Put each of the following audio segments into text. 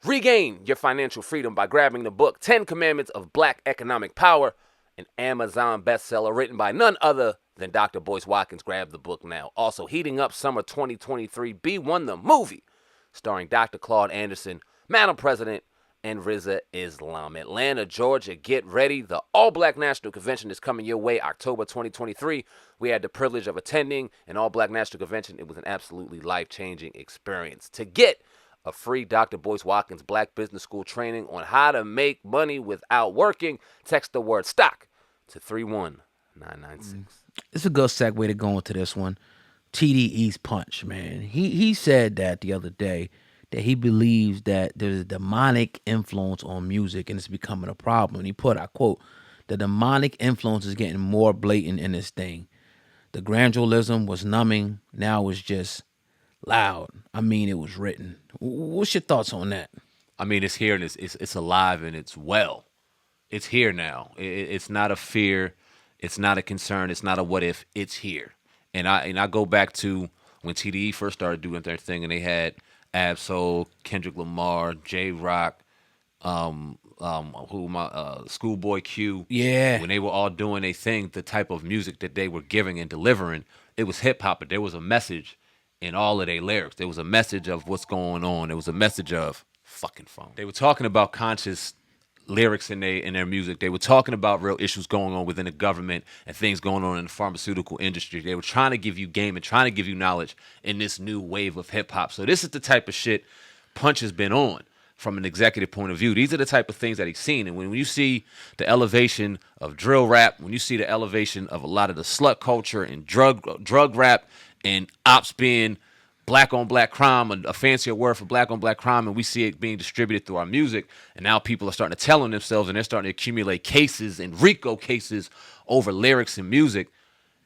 Regain your financial freedom by grabbing the book 10 Commandments of Black Economic Power, an Amazon bestseller written by none other than Dr. Boyce Watkins. Grab the book now. Also, heating up summer 2023, B1 the movie, starring Dr. Claude Anderson, Madam President, and Riza Islam. Atlanta, Georgia, get ready. The All-Black National Convention is coming your way October 2023. We had the privilege of attending an All-Black National Convention. It was an absolutely life-changing experience. To get a free Dr. Boyce Watkins Black Business School training on how to make money without working, text the word STOCK to 31996. It's a good segue to go into this one. TDE's punch, man. He said that the other day, that he believes that there's a demonic influence on music and it's becoming a problem. And he put, I quote, "The demonic influence is getting more blatant in this thing. The grandiloquism was numbing. Now it's just loud. I mean, it was written." What's your thoughts on that? I mean, it's here and it's alive and it's well. It's here now. It's not a fear. It's not a concern. It's not a what if. It's here. And I go back to when TDE first started doing their thing and they had Ab-Soul, Kendrick Lamar, J-Rock, Schoolboy Q. Yeah. When they were all doing a thing, the type of music that they were giving and delivering, it was hip-hop, but there was a message in all of their lyrics. There was a message of what's going on. There was a message of fucking phone. They were talking about conscious lyrics in their music. They were talking about real issues going on within the government and things going on in the pharmaceutical industry. They were trying to give you game and trying to give you knowledge in this new wave of hip hop. So this is the type of shit Punch has been on from an executive point of view. These are the type of things that he's seen. And when you see the elevation of drill rap, when you see the elevation of a lot of the slut culture and drug rap and ops being black on black crime, a fancier word for black on black crime, and we see it being distributed through our music, and now people are starting to tell on themselves and they're starting to accumulate cases and RICO cases over lyrics and music,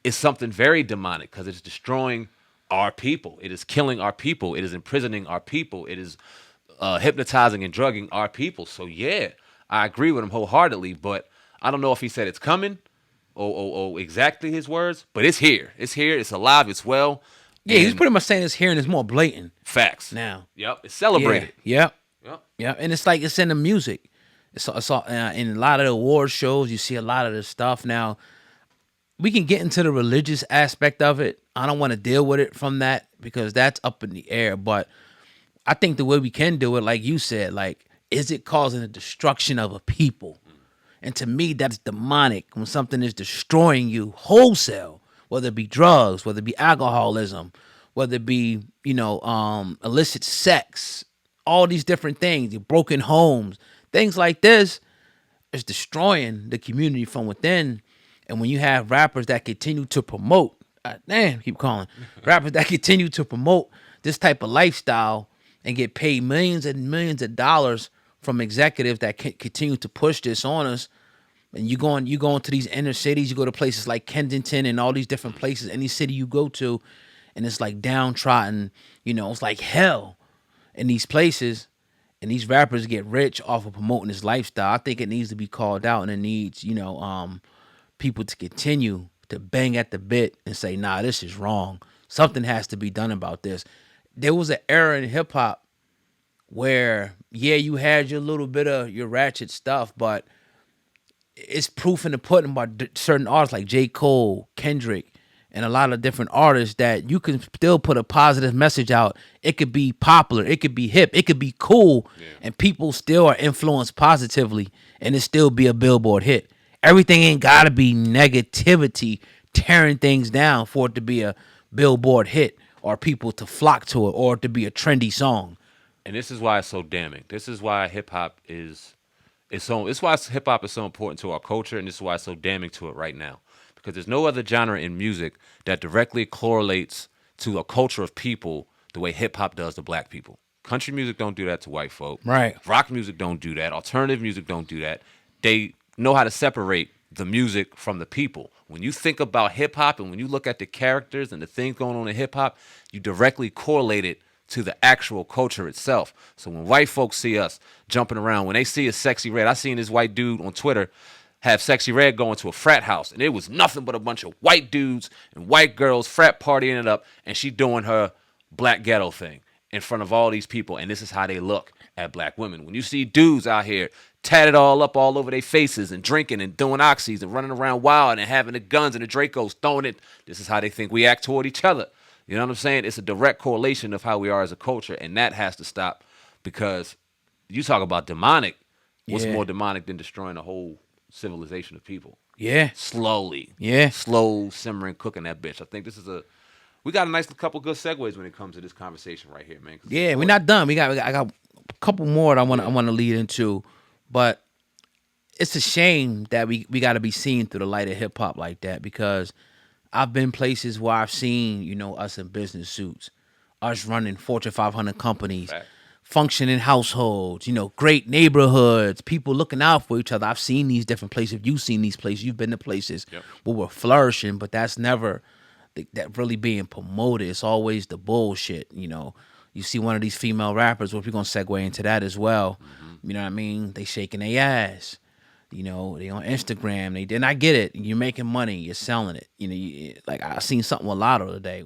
is something very demonic because it's destroying our people. It is killing our people. It is imprisoning our people. It is hypnotizing and drugging our people. So yeah, I agree with him wholeheartedly, but I don't know if he said it's coming or exactly his words, but it's here. It's here. It's alive. It's well. Yeah, he's pretty much saying it's here and it's more blatant. Facts. Now. Yep. It's celebrated. Yeah. Yep. Yeah. And it's like it's in the music. It's all, in a lot of the award shows, you see a lot of this stuff. Now, we can get into the religious aspect of it. I don't want to deal with it from that because that's up in the air. But I think the way we can do it, like you said, like, is it causing the destruction of a people? And to me, that's demonic when something is destroying you wholesale. Whether it be drugs, whether it be alcoholism, whether it be, illicit sex, all these different things, your broken homes, things like this is destroying the community from within. And when you have rappers that continue to promote, rappers that continue to promote this type of lifestyle and get paid millions and millions of dollars from executives that continue to push this on us, and you go into these inner cities, you go to places like Kensington and all these different places, any city you go to, and it's like downtrodden, it's like hell in these places, and these rappers get rich off of promoting this lifestyle. I think it needs to be called out, and it needs, people to continue to bang at the bit and say, nah, this is wrong. Something has to be done about this. There was an era in hip hop where, yeah, you had your little bit of your ratchet stuff, but it's proof in the pudding by certain artists like J. Cole, Kendrick, and a lot of different artists that you can still put a positive message out. It could be popular, it could be hip, it could be cool, and people still are influenced positively, and it still be a Billboard hit. Everything ain't gotta be negativity tearing things down for it to be a Billboard hit or people to flock to it or to be a trendy song. And this is why it's so damning. This is why hip hop is so. It's why hip hop is so important to our culture, and this is why it's so damning to it right now. Because there's no other genre in music that directly correlates to a culture of people the way hip hop does to black people. Country music don't do that to white folk. Right. Rock music don't do that. Alternative music don't do that. They know how to separate the music from the people. When you think about hip hop and when you look at the characters and the things going on in hip hop, you directly correlate it to the actual culture itself. So when white folks see us jumping around, when they see a Sexy Red, I seen this white dude on Twitter have Sexy Red going to a frat house, and it was nothing but a bunch of white dudes and white girls frat partying it up, and she doing her black ghetto thing. in front of all these people, and this is how they look at black women. When you see dudes out here tatted all up all over their faces and drinking and doing oxys and running around wild and having the guns and the Dracos throwing it, this is how they think we act toward each other. You know what I'm saying? It's a direct correlation of how we are as a culture, and that has to stop, because you talk about demonic. What's more demonic than destroying a whole civilization of people? Yeah. Slowly. Yeah. Slow simmering, cooking that bitch. I think this is we got a nice couple good segues when it comes to this conversation right here, man. Yeah, we're not done. I got a couple more that I want to lead into, but it's a shame that we got to be seen through the light of hip hop like that, because I've been places where I've seen, you know, us in business suits, us running Fortune 500 companies, functioning households, you know, great neighborhoods, people looking out for each other. I've seen these different places. You've seen these places. You've been to places where we're flourishing, but that's never that really being promoted. It's always the bullshit, you know. You see one of these female rappers, well, we're going to segue into that as well. You know what I mean? They shaking their ass. You know, they on Instagram. And I get it. You're making money. You're selling it. You know, like I seen something with Lotto today.